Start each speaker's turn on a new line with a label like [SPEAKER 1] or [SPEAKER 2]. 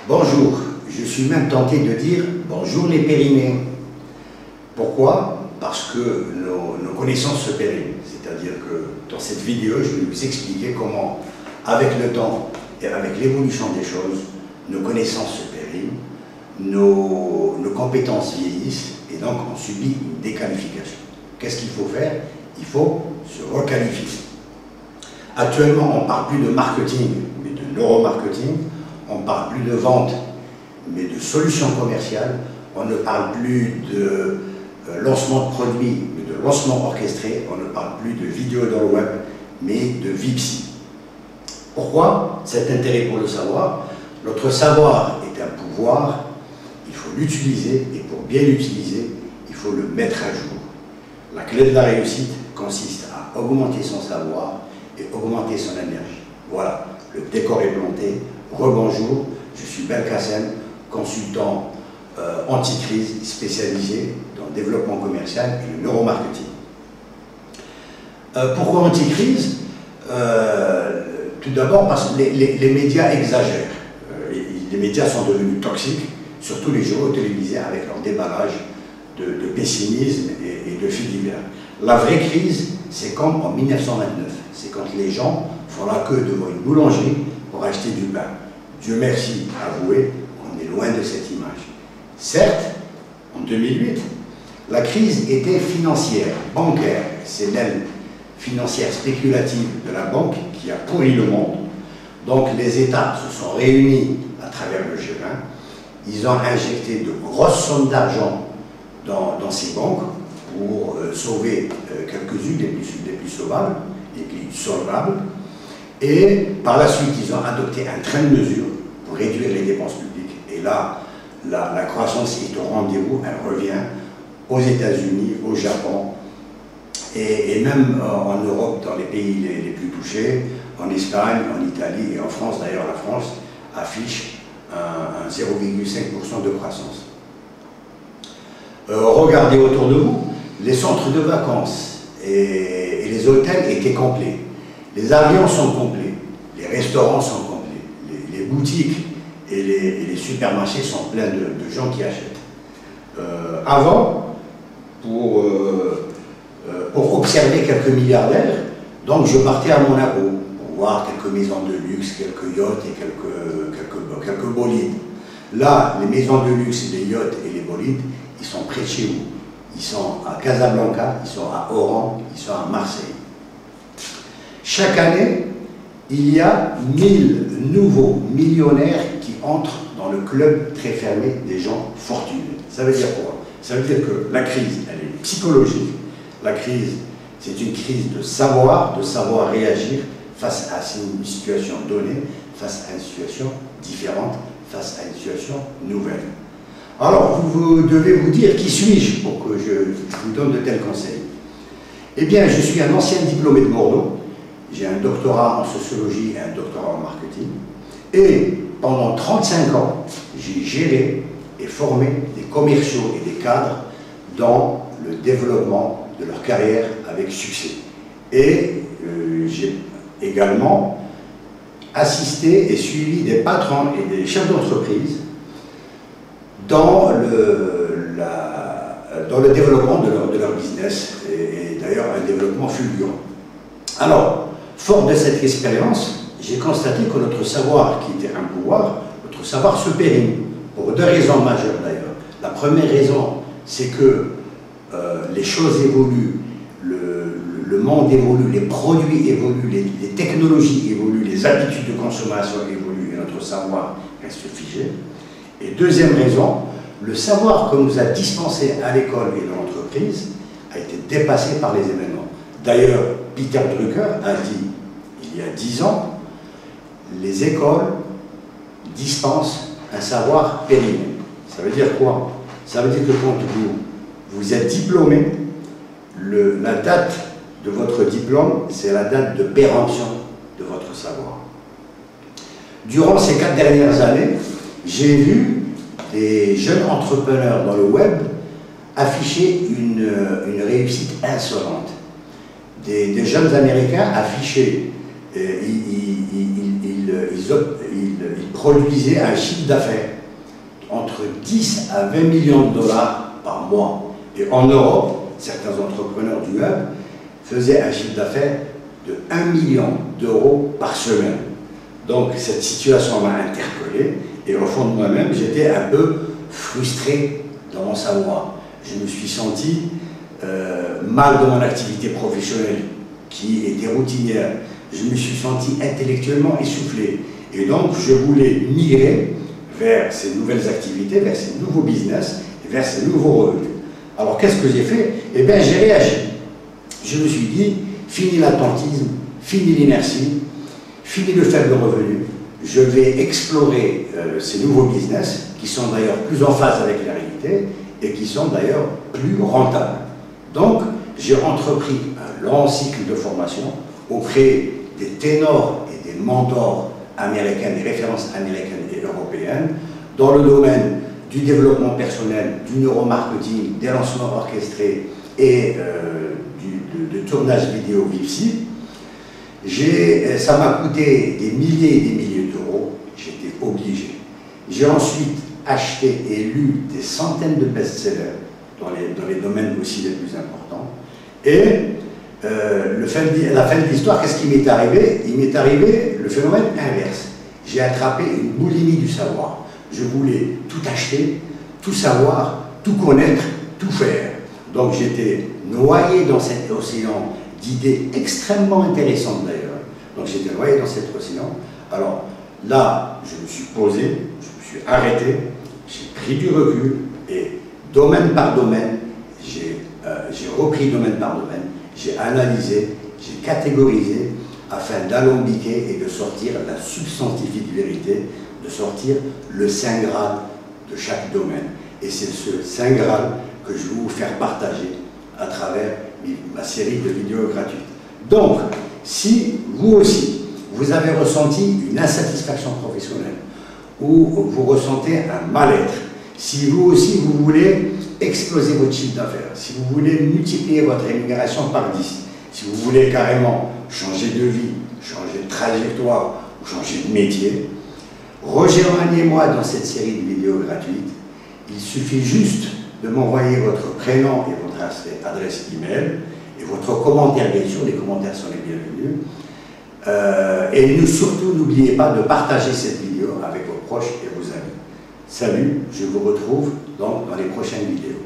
[SPEAKER 1] Bonjour, je suis même tenté de dire bonjour les périnés. Pourquoi? Parce que nos connaissances se périment. C'est-à-dire que dans cette vidéo, je vais vous expliquer comment, avec le temps et avec l'évolution des choses, nos connaissances se périment, nos compétences vieillissent et donc on subit une déqualification. Qu'est-ce qu'il faut faire? Il faut se requalifier. Actuellement, on ne parle plus de marketing, mais de neuromarketing. On ne parle plus de vente, mais de solutions commerciales. On ne parle plus de lancement de produits, mais de lancement orchestré. On ne parle plus de vidéo dans le web, mais de VIPSI. Pourquoi cet intérêt pour le savoir? Notre savoir est un pouvoir, il faut l'utiliser, et pour bien l'utiliser, il faut le mettre à jour. La clé de la réussite consiste à augmenter son savoir et augmenter son énergie. Voilà, le décor est planté. Rebonjour, je suis Belkacem, consultant anti-crise spécialisé dans le développement commercial et le neuromarketing. Pourquoi anti-crise? Tout d'abord parce que les médias exagèrent. Les médias sont devenus toxiques, surtout les journaux télévisés avec leur déballage de pessimisme et de faits divers. La vraie crise, c'est comme en 1929. C'est quand les gens font la queue devant une boulangerie pour acheter du pain. Dieu merci, avouez, on est loin de cette image. Certes, en 2008, la crise était financière, bancaire. C'est l'aile financière spéculative de la banque qui a pourri le monde. Donc les États se sont réunis à travers le G20. Ils ont injecté de grosses sommes d'argent dans ces banques pour sauver quelques-unes des plus sauvables et plus solvables. Et par la suite, ils ont adopté un train de mesure pour réduire les dépenses publiques. Et là, la croissance est au rendez-vous, elle revient aux États-Unis, au Japon, et même en Europe, dans les pays les plus touchés, en Espagne, en Italie et en France. D'ailleurs, la France affiche un 0,5% de croissance. Regardez autour de vous, les centres de vacances et les hôtels étaient complets. Les avions sont complets, les restaurants sont complets, les boutiques et les supermarchés sont pleins de gens qui achètent. Avant, pour observer quelques milliardaires, donc je partais à Monaco pour voir quelques maisons de luxe, quelques yachts et quelques bolides. Là, les maisons de luxe, les yachts et les bolides, ils sont près de chez vous. Ils sont à Casablanca, ils sont à Oran, ils sont à Marseille. Chaque année, il y a 1000 nouveaux millionnaires qui entrent dans le club très fermé des gens fortunés. Ça veut dire quoi? Ça veut dire que la crise, elle est psychologique. La crise, c'est une crise de savoir réagir face à une situation donnée, face à une situation différente, face à une situation nouvelle. Alors, vous devez vous dire, qui suis-je pour que je vous donne de tels conseils? Eh bien, je suis un ancien diplômé de Bordeaux. J'ai un doctorat en sociologie et un doctorat en marketing. Et pendant 35 ans, j'ai géré et formé des commerciaux et des cadres dans le développement de leur carrière avec succès. Et j'ai également assisté et suivi des patrons et des chefs d'entreprise dans le développement de leur business, et d'ailleurs un développement fulgurant. Alors, fort de cette expérience, j'ai constaté que notre savoir, qui était un pouvoir, notre savoir se périme, pour deux raisons majeures d'ailleurs. La première raison, c'est que les choses évoluent, le monde évolue, les produits évoluent, les technologies évoluent, les habitudes de consommation évoluent, et notre savoir reste figé. Et deuxième raison, le savoir que nous a dispensé à l'école et dans l'entreprise a été dépassé par les événements. D'ailleurs, Peter Drucker a dit, il y a 10 ans, les écoles dispensent un savoir périmé. Ça veut dire quoi? Ça veut dire que quand vous êtes diplômé, la date de votre diplôme, c'est la date de péremption de votre savoir. Durant ces 4 dernières années, j'ai vu des jeunes entrepreneurs dans le web afficher une réussite insolente. Des jeunes Américains affichaient il produisait un chiffre d'affaires entre 10 à 20 millions de dollars par mois. Et en Europe, certains entrepreneurs du meuble faisaient un chiffre d'affaires de 1 million d'euros par semaine. Donc cette situation m'a interpellé et au fond de moi-même, j'étais un peu frustré dans mon savoir. Je me suis senti mal dans mon activité professionnelle qui était routinière. Je me suis senti intellectuellement essoufflé. Et donc je voulais migrer vers ces nouvelles activités, vers ces nouveaux business, vers ces nouveaux revenus. Alors qu'est-ce que j'ai fait? Eh bien j'ai réagi. Je me suis dit, fini l'attentisme, fini l'inertie, fini le faible revenu. Je vais explorer ces nouveaux business qui sont d'ailleurs plus en phase avec la réalité et qui sont d'ailleurs plus rentables. Donc j'ai entrepris un long cycle de formation auprès des ténors et des mentors américains, des références américaines et européennes, dans le domaine du développement personnel, du neuromarketing, des lancements orchestrés et de tournage vidéo VIPSI. Ça m'a coûté des milliers et des milliers d'euros, j'étais obligé. J'ai ensuite acheté et lu des centaines de best-sellers dans les domaines aussi les plus importants. Et la fin de l'histoire, qu'est-ce qui m'est arrivé? Il m'est arrivé le phénomène inverse. J'ai attrapé une boulimie du savoir. Je voulais tout acheter, tout savoir, tout connaître, tout faire. Donc j'étais noyé dans cet océan d'idées extrêmement intéressantes d'ailleurs. Donc j'étais noyé dans cet océan. Alors là, je me suis posé, je me suis arrêté, j'ai pris du recul et domaine par domaine, j'ai repris domaine par domaine, j'ai analysé, j'ai catégorisé afin d'alambiquer et de sortir la substantifique vérité, de sortir le Saint Graal de chaque domaine. Et c'est ce Saint Graal que je vais vous faire partager à travers ma série de vidéos gratuites. Donc, si vous aussi, vous avez ressenti une insatisfaction professionnelle ou vous ressentez un mal-être, si vous aussi vous voulez exploser votre chiffre d'affaires, si vous voulez multiplier votre rémunération par 10, si vous voulez carrément changer de vie, changer de trajectoire ou changer de métier, rejoignez-moi dans cette série de vidéos gratuites. Il suffit juste de m'envoyer votre prénom et votre adresse email et votre commentaire, bien sûr, les commentaires sont les bienvenus. Et surtout, n'oubliez pas de partager cette vidéo avec vos proches et vos amis. Salut, je vous retrouve donc dans les prochaines vidéos.